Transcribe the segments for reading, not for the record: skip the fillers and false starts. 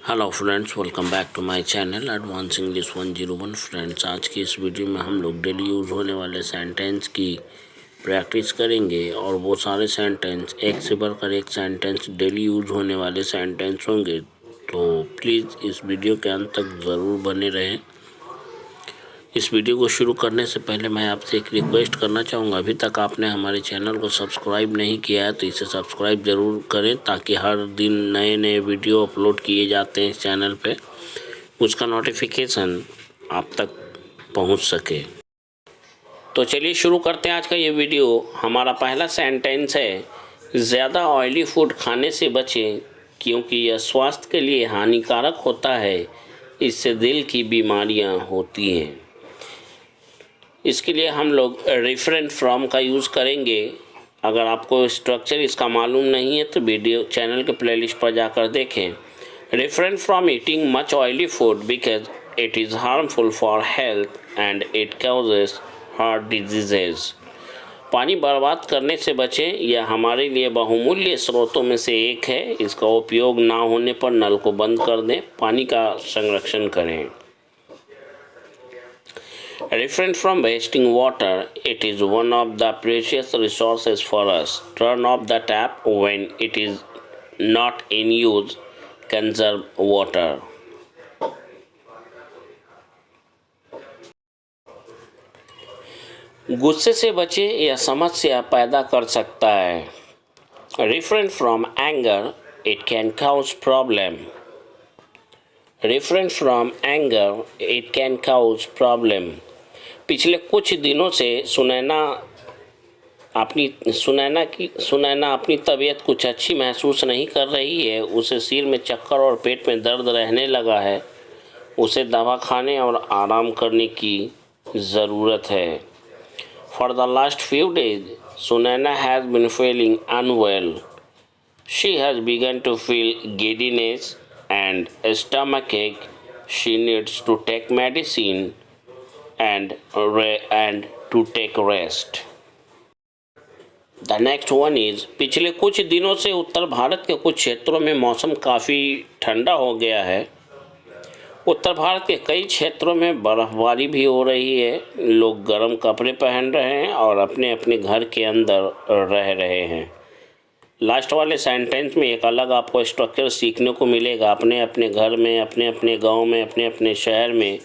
Hello friends, welcome back to my channel advance English 101। Friends, आज की इस video में हम लोग डेली यूज़ होने वाले सेंटेंस की प्रैक्टिस करेंगे और वो सारे सेंटेंस एक से बढ़कर एक सेंटेंस डेली यूज़ होने वाले सेंटेंस होंगे। तो प्लीज़ इस वीडियो के अंत तक ज़रूर बने रहें। इस वीडियो को शुरू करने से पहले मैं आपसे एक रिक्वेस्ट करना चाहूँगा, अभी तक आपने हमारे चैनल को सब्सक्राइब नहीं किया है तो इसे सब्सक्राइब ज़रूर करें ताकि हर दिन नए नए वीडियो अपलोड किए जाते हैं इस चैनल पे, उसका नोटिफिकेशन आप तक पहुंच सके। तो चलिए शुरू करते हैं आज का ये वीडियो। हमारा पहला सेंटेंस है, ज़्यादा ऑयली फूड खाने से बचें क्योंकि यह स्वास्थ्य के लिए हानिकारक होता है, इससे दिल की बीमारियां होती हैं। इसके लिए हम लोग रेफरेंस फ्रॉम का यूज़ करेंगे। अगर आपको स्ट्रक्चर इसका मालूम नहीं है तो वीडियो चैनल के प्लेलिस्ट पर जाकर देखें। Reference from eating much oily food because it is harmful for health and it causes heart diseases. पानी बर्बाद करने से बचें, यह हमारे लिए बहुमूल्य स्रोतों में से एक है। इसका उपयोग ना होने पर नल को बंद कर दें, पानी का संरक्षण करें। Refrain from wasting water. It is one of the precious resources for us. Turn off the tap when it is not in use. Conserve water. गुस्से से बचे, यह समस्या पैदा कर सकता है। Refrain from anger. It can cause problem. Refrain from anger. It can cause problem. पिछले कुछ दिनों से सुनैना अपनी तबीयत कुछ अच्छी महसूस नहीं कर रही है। उसे सिर में चक्कर और पेट में दर्द रहने लगा है। उसे दवा खाने और आराम करने की ज़रूरत है। For the last few days Sunaina has been feeling unwell. She has begun to feel giddiness and stomach ache. She needs to take medicine and to take rest. The next one is, पिछले कुछ दिनों से उत्तर भारत के कुछ क्षेत्रों में मौसम काफ़ी ठंडा हो गया है। उत्तर भारत के कई क्षेत्रों में बर्फबारी भी हो रही है। लोग गर्म कपड़े पहन रहे हैं और अपने अपने घर के अंदर रह रहे हैं। लास्ट वाले सेंटेंस में एक अलग आपको स्ट्रक्चर सीखने को मिलेगा, अपने अपने घर में, अपने अपने गांव में, अपने अपने शहर में।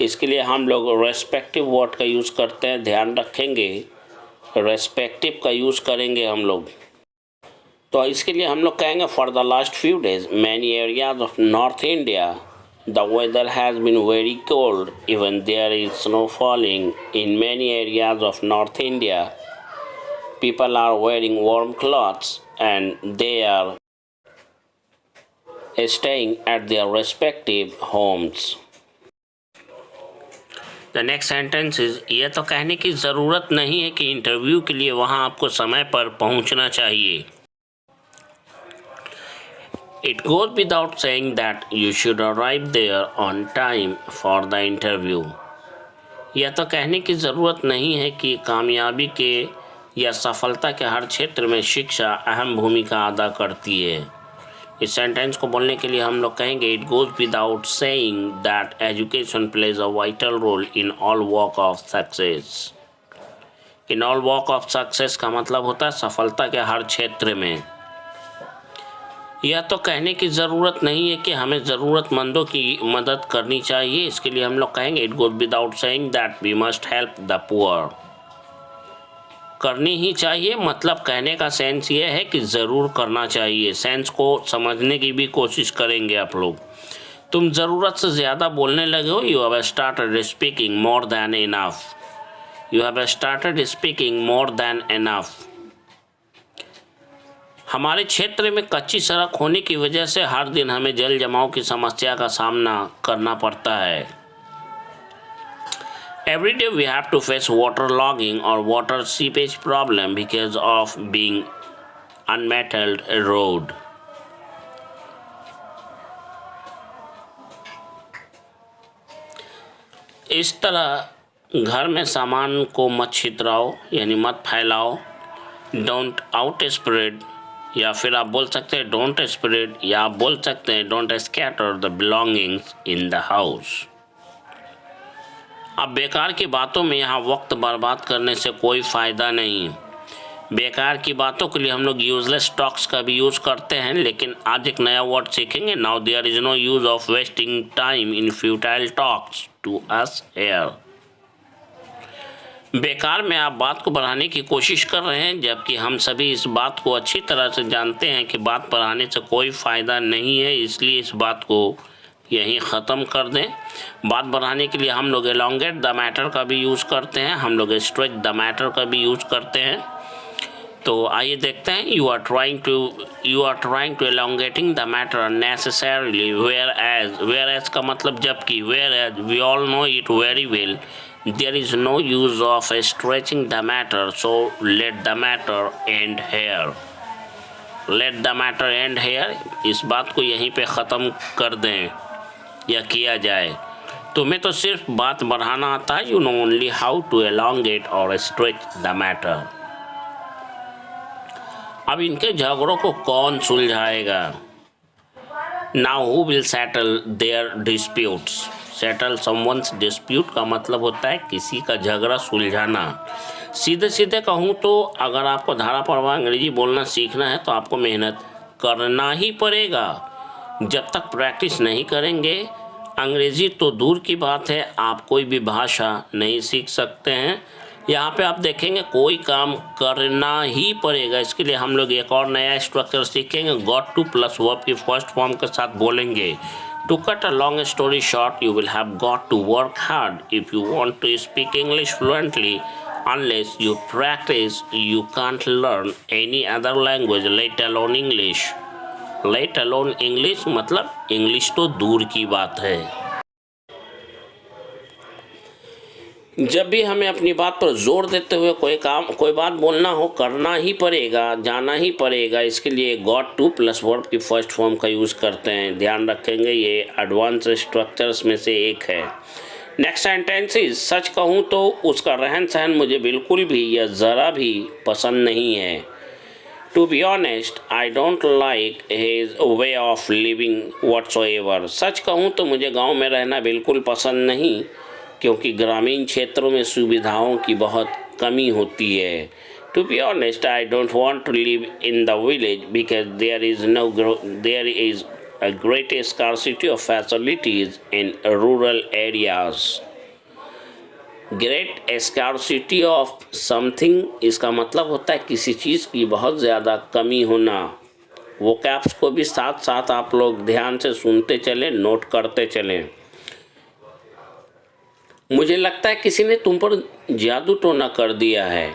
इसके लिए हम लोग रेस्पेक्टिव वर्ड का यूज़ करते हैं, ध्यान रखेंगे। रेस्पेक्टिव का यूज़ करेंगे हम लोग। तो इसके लिए हम लोग कहेंगे, for the last few days many areas of north India the weather has been very cold even there is snow falling in many areas of north India. People are wearing warm clothes and they are staying at their respective homes. The next sentence is, यह तो कहने की ज़रूरत नहीं है कि interview के लिए वहाँ आपको समय पर पहुँचना चाहिए। It goes without saying that you should arrive there on time for the interview. यह तो कहने की ज़रूरत नहीं है कि कामयाबी के या सफलता के हर क्षेत्र में शिक्षा अहम भूमिका अदा करती है। इस सेंटेंस को बोलने के लिए हम लोग कहेंगे, it goes without saying that education plays a vital role in all walk of success. In all walk of success का मतलब होता है सफलता के हर क्षेत्र में। यह तो कहने की ज़रूरत नहीं है कि हमें ज़रूरतमंदों की मदद करनी चाहिए। इसके लिए हम लोग कहेंगे, it goes without saying that we must help the poor. करनी ही चाहिए, मतलब कहने का सेंस ये है कि ज़रूर करना चाहिए। सेंस को समझने की भी कोशिश करेंगे आप लोग। तुम ज़रूरत से ज़्यादा बोलने लगे हो। You have started speaking more than enough. You have started speaking more than enough. हमारे क्षेत्र में कच्ची सड़क होने की वजह से हर दिन हमें जल जमाव की समस्या का सामना करना पड़ता है। Every day we have to face water logging or water seepage problem because of being unmetalled road. इस तरह घर में सामान को मत छितराओ, यानी मत फैलाओ। डोंट आउट स्प्रेड या फिर आप बोल सकते हैं डोंट स्प्रेड, या आप बोल सकते हैं don't scatter the belongings in the house. अब बेकार की बातों में यहाँ वक्त बर्बाद करने से कोई फ़ायदा नहीं। बेकार की बातों के लिए हम लोग यूजलेस टॉक्स का भी यूज़ करते हैं, लेकिन आज एक नया वर्ड सीखेंगे। Now there is no use of wasting time in futile talks to us here. बेकार में आप बात को बढ़ाने की कोशिश कर रहे हैं, जबकि हम सभी इस बात को अच्छी तरह से जानते हैं कि बात बढ़ाने से कोई फ़ायदा नहीं है, इसलिए इस बात को यहीं ख़त्म कर दें। बात बढ़ाने के लिए हम लोग एलोंगेट द मैटर का भी यूज़ करते हैं, हम लोग स्ट्रेच द मैटर का भी यूज़ करते हैं। तो आइए देखते हैं। You are trying to elongating the matter necessarily, whereas का मतलब जबकि, whereas we all know it very well, there is no use of stretching the matter, so let the matter end here. Let the matter end here, इस बात को यहीं पे ख़त्म कर दें या किया जाए। तुम्हें तो सिर्फ बात बढ़ाना आता है, you know only how to elongate or stretch the matter। अब इनके झगड़ों को कौन सुलझाएगा? Now who will settle their disputes? Settle someone's dispute का मतलब होता है किसी का झगड़ा सुलझाना। सीधे सीधे कहूँ तो अगर आपको धारा प्रवाह अंग्रेजी बोलना सीखना है तो आपको मेहनत करना ही पड़ेगा। जब तक प्रैक्टिस नहीं करेंगे अंग्रेजी तो दूर की बात है, आप कोई भी भाषा नहीं सीख सकते हैं। यहाँ पे आप देखेंगे कोई काम करना ही पड़ेगा, इसके लिए हम लोग एक और नया स्ट्रक्चर सीखेंगे। गॉट टू प्लस वर्ब की फर्स्ट फॉर्म के साथ बोलेंगे। To cut a long story short, you will have got to work hard if you want to speak English fluently. Unless you practice, you can't learn any other language, let alone English. Let alone English मतलब English तो दूर की बात है। जब भी हमें अपनी बात पर जोर देते हुए कोई बात बोलना हो, करना ही पड़ेगा, जाना ही पड़ेगा, इसके लिए गॉट टू प्लस वर्ब की फर्स्ट फॉर्म का यूज़ करते हैं। ध्यान रखेंगे ये एडवांस स्ट्रक्चर्स में से एक है। नेक्स्ट सेंटेंस इज, सच कहूँ तो उसका रहन सहन मुझे बिल्कुल भी या ज़रा भी पसंद नहीं है। To be honest I don't like his way of living whatsoever. सच कहूँ तो मुझे गाँव में रहना बिल्कुल पसंद नहीं, क्योंकि ग्रामीण क्षेत्रों में सुविधाओं की बहुत कमी होती है। To be honest I don't want to live in the village because there is a great scarcity of facilities in rural areas. Great scarcity of something, इसका मतलब होता है किसी चीज़ की बहुत ज़्यादा कमी होना। वो कैप्स को भी साथ साथ आप लोग ध्यान से सुनते चलें, नोट करते चलें। मुझे लगता है किसी ने तुम पर जादू टोना कर दिया है।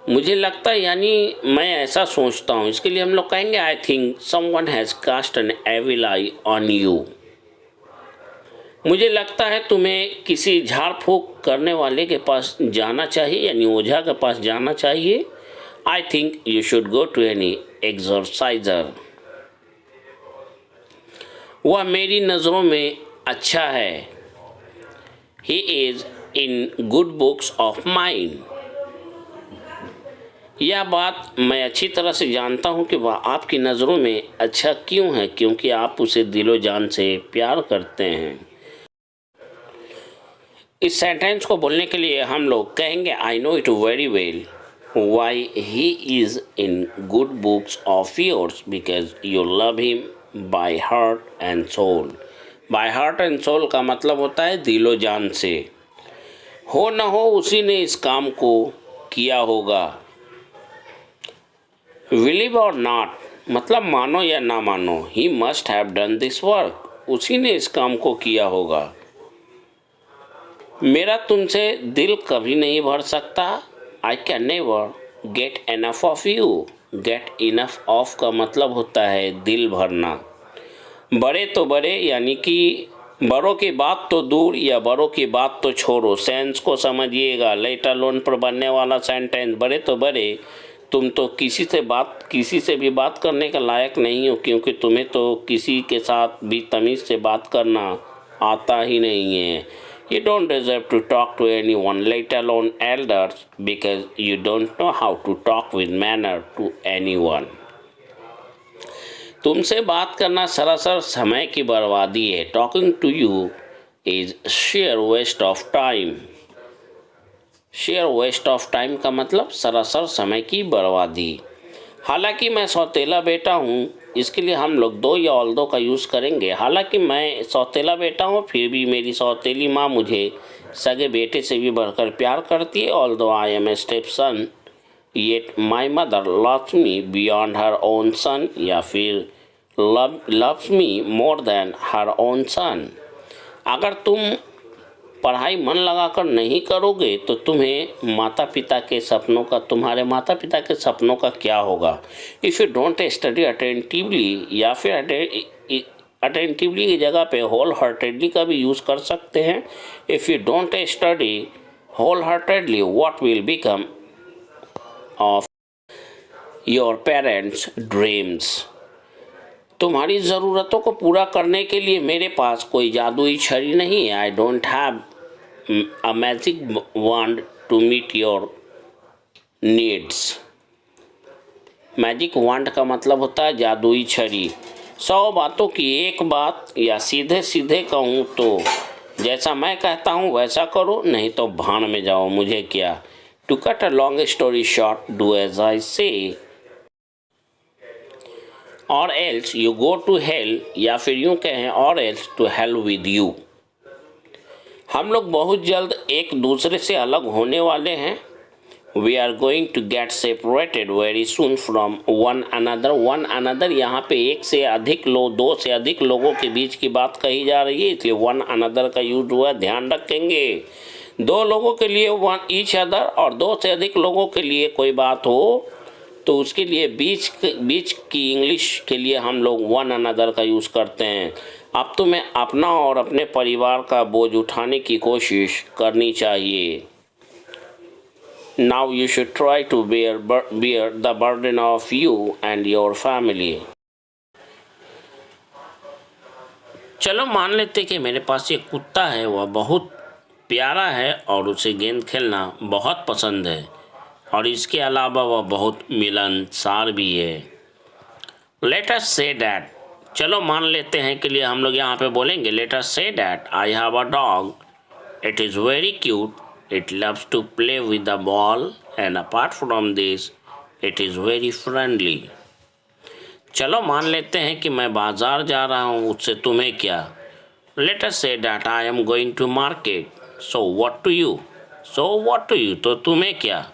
मुझे लगता है यानी मैं ऐसा सोचता हूँ, इसके लिए हम लोग कहेंगे I think someone has cast an evil eye on you. मुझे लगता है तुम्हें किसी झाड़ फूक करने वाले के पास जाना चाहिए, यानी ओझा के पास जाना चाहिए। I think you should go to any exerciser. वह मेरी नज़रों में अच्छा है। He is in good books of mine। यह बात मैं अच्छी तरह से जानता हूँ कि वह आपकी नज़रों में अच्छा क्यों है, क्योंकि आप उसे दिलो जान से प्यार करते हैं। इस सेंटेंस को बोलने के लिए हम लोग कहेंगे I know it very well why he is in good books of yours because you love him by heart and soul. By heart and soul का मतलब होता है दिलो जान से। हो न हो उसी ने इस काम को किया होगा। बिलीव और नॉट मतलब मानो या ना मानो, he must have done this work, उसी ने इस काम को किया होगा। मेरा तुमसे दिल कभी नहीं भर सकता। I can never get enough of you. Get enough of का मतलब होता है दिल भरना। बड़े तो बड़े यानी कि बड़ों की बात तो दूर या बड़ों की बात तो छोड़ो, सेंस को समझिएगा। लेट अलोन पर बनने वाला सेंटेंस, बड़े तो बड़े तुम तो किसी से भी बात करने का लायक नहीं हो, क्योंकि तुम्हें तो किसी के साथ भी तमीज़ से बात करना आता ही नहीं है। You don't deserve to talk to anyone, let alone elders, because you don't know how to talk with manner to anyone. तुमसे बात करना सरासर समय की बर्बादी है. Talking to you is sheer waste of time. Sheer waste of time का मतलब सरासर समय की बर्बादी. हालांकि मैं सौतेला बेटा हूँ, इसके लिए हम लोग दो या ऑल दो का यूज़ करेंगे. हालांकि मैं सौतेला बेटा हूँ, फिर भी मेरी सौतेली माँ मुझे सगे बेटे से भी बढ़कर प्यार करती है. Although I am a stepson, yet my mother loves me beyond her own son, या फिर loves me more than her own son. अगर तुम पढ़ाई मन लगाकर नहीं करोगे तो तुम्हारे माता पिता के सपनों का क्या होगा. If you don't study attentively, या फिर अटेंटिवली की जगह पे होल हार्टेडली का भी यूज़ कर सकते हैं. If you don't study wholeheartedly, what will become of your parents dreams. तुम्हारी ज़रूरतों को पूरा करने के लिए मेरे पास कोई जादुई छड़ी नहीं है. I don't have a magic wand to meet your needs. Magic wand का मतलब होता है जादुई छड़ी. 100 बातों की एक बात, या सीधे सीधे कहूँ तो जैसा मैं कहता हूँ वैसा करो, नहीं तो भाड़ में जाओ, मुझे क्या. To cut a long story short, do as I say or else you go to hell, या फिर यूँ कहें or else to hell with you. हम लोग बहुत जल्द एक दूसरे से अलग होने वाले हैं. We are going to get separated very soon from one another. One another यहाँ पे एक से अधिक लोग, दो से अधिक लोगों के बीच की बात कही जा रही है, इसलिए वन अनदर का यूज हुआ. ध्यान रखेंगे, दो लोगों के लिए वन ईच अदर, और दो से अधिक लोगों के लिए कोई बात हो तो उसके लिए बीच की इंग्लिश के लिए हम लोग वन अनदर का यूज़ करते हैं. अब तुम्हें अपना और अपने परिवार का बोझ उठाने की कोशिश करनी चाहिए. Now you should try to bear the burden of you and your family. चलो मान लेते कि मेरे पास एक कुत्ता है, वह बहुत प्यारा है और उसे गेंद खेलना बहुत पसंद है, और इसके अलावा वह बहुत मिलनसार भी है. Late us say that. चलो मान लेते हैं के लिए हम लोग यहाँ पे बोलेंगे let us say that I have a dog. It is very cute. It loves to play with the ball, and apart from this it is very friendly. चलो मान लेते हैं कि मैं बाज़ार जा रहा हूँ, उससे तुम्हें क्या. Let us say that I am going to market. So what to you. तो तुम्हें क्या.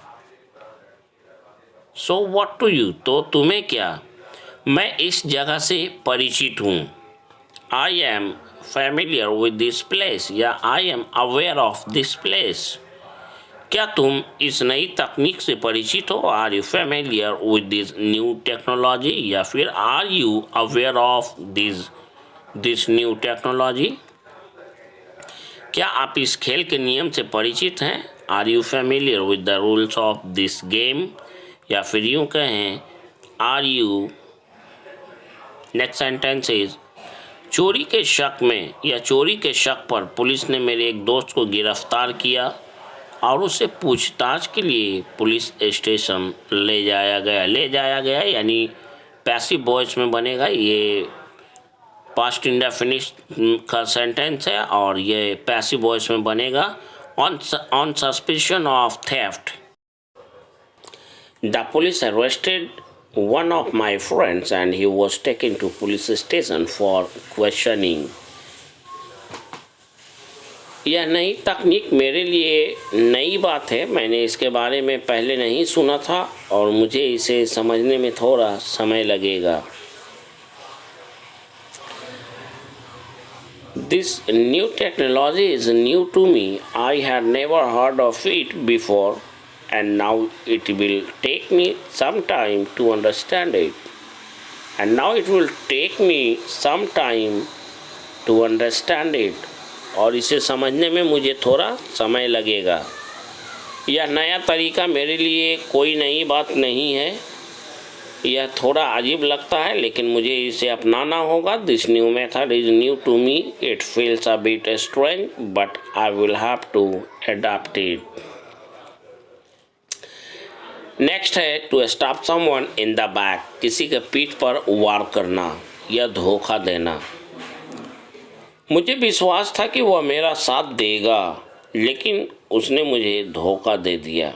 सो व्हाट टू यू, तो तुम्हें क्या. मैं इस जगह से परिचित हूँ. I am familiar with this place, या I am aware of this place. क्या तुम इस नई तकनीक से परिचित हो. Are you familiar with this new technology, या फिर are you aware of this new technology. क्या आप इस खेल के नियम से परिचित हैं. Are you familiar with the rules of this game, या फिर यूँ कहें are you. Next sentence is चोरी के शक में, या चोरी के शक पर पुलिस ने मेरे एक दोस्त को गिरफ्तार किया और उसे पूछताछ के लिए पुलिस स्टेशन ले जाया गया यानी पैसिव वॉइस में बनेगा. ये पास्ट इंडेफिनिट का सेंटेंस है और ये पैसिव वॉइस में बनेगा. On suspicion of theft, the police arrested one of my friends and he was taken to police station for questioning. यह नई तकनीक मेरे लिए नई बात है. मैंने इसके बारे में पहले नहीं सुना था और मुझे इसे समझने में थोड़ा समय लगेगा. This new technology is new to me. I had never heard of it before. And now it will take me some time to understand it. और इसे समझने में मुझे थोड़ा समय लगेगा. यह नया तरीका मेरे लिए कोई नई बात नहीं है. यह थोड़ा अजीब लगता है लेकिन मुझे इसे अपनाना होगा। This new method is new to me, it feels a bit strange but I will have to adopt it. Next है to stop someone in the back, किसी के पीठ पर वार करना या धोखा देना। मुझे विश्वास था कि वह मेरा साथ देगा लेकिन उसने मुझे धोखा दे दिया।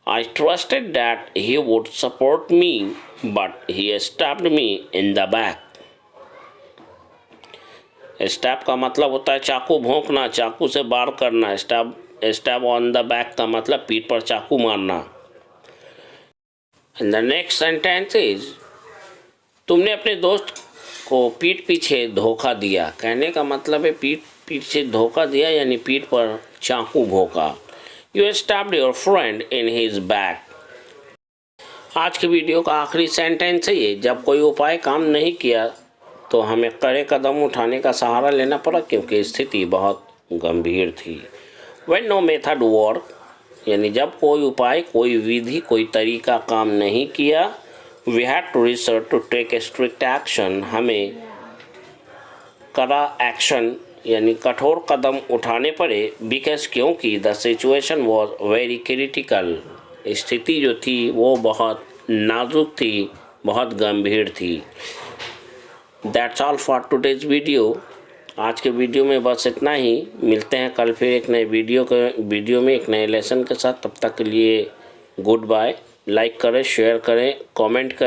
I trusted that he would support me, but he stabbed me in the back. Stab का मतलब होता है चाकू भोंकना, चाकू से वार करना। स्टैब ऑन द बैक का मतलब पीठ पर चाकू मारना। And the next sentence is, तुमने अपने दोस्त को पीठ पीछे धोखा दिया। कहने का मतलब है पीठ पीछे धोखा दिया यानी पीठ पर चाकू भोंका। You stabbed your friend in his back. आज की वीडियो का आखिरी सेंटेंस है ये, जब कोई उपाय काम नहीं किया तो हमें कड़े कदम उठाने का सहारा लेना पड़ा क्योंकि स्थिति बहुत गंभीर थी। When no method worked, यानी जब कोई उपाय, कोई विधि, कोई तरीका काम नहीं किया, we had to resort to take a strict action, हमें कड़ा एक्शन यानी कठोर कदम उठाने पड़े। बिकॉज क्योंकि the situation was very critical, स्थिति जो थी वो बहुत नाजुक थी, बहुत गंभीर थी। That's all for today's video. आज के वीडियो में बस इतना ही। मिलते हैं कल फिर एक नए वीडियो में एक नए लेसन के साथ। तब तक के लिए गुड बाय। लाइक करें, शेयर करें, कमेंट करें।